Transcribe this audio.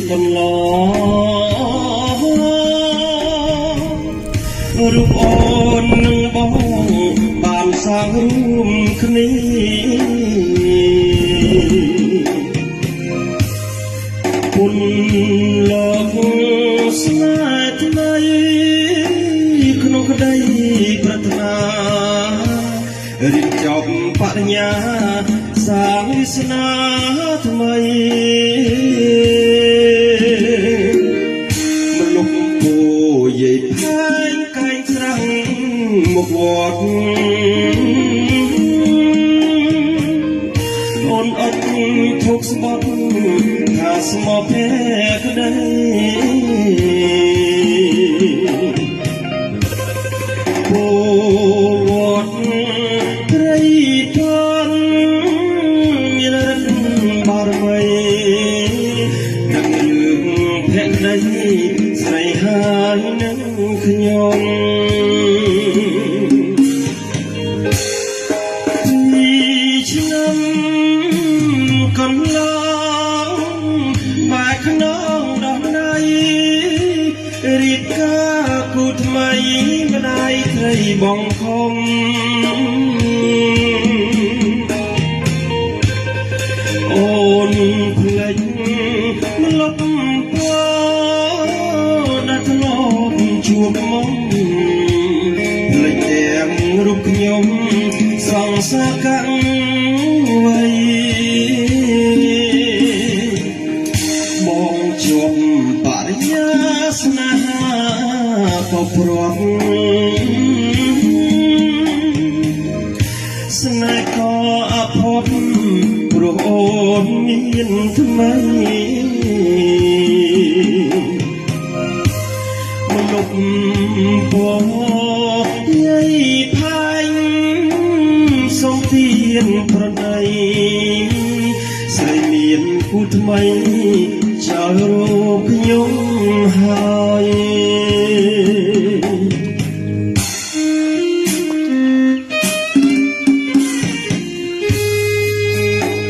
កន្លងរូបអូននឹងបងបានសាងរួមគ្នាគុណលោកស្នេហ៍ថ្មីក្នុងក្តីប្រាថ្នារៀបចំបរិញ្ញាសាងវាសនាថ្មីមនុស្សគួរយាយផែងកែងស្រាំងមកវត្តអូនអត់ធុកស្បត់ថាស្មោះភេក្តីពោវត្តព្រៃធនមានរិទ្ធបារមីនឹងលើកភក្តីស្រីហើយនឹងខ្ញុំឆ្នាំកន្លងមកក្នុងដោះណៃរៀបការគូថ្មីម្ដាយត្រីបងខំអូនភ្លេចម្លប់ពណ៌ដែលធ្លាប់ជួបមកភ្លេចទាំងរូបខ្ញុំសងសាកាំងໄວបងជួបបរិយាស្នេហាក៏ព្រាត់ស្នេហ៍ក៏អភ័ព្វព្រោះអូនមានថ្មីមនុស្សពណ៌យាយផែងសូមទានប្រណីស្រីមានគូថ្មីចោលរូបខ្ញុំហើយ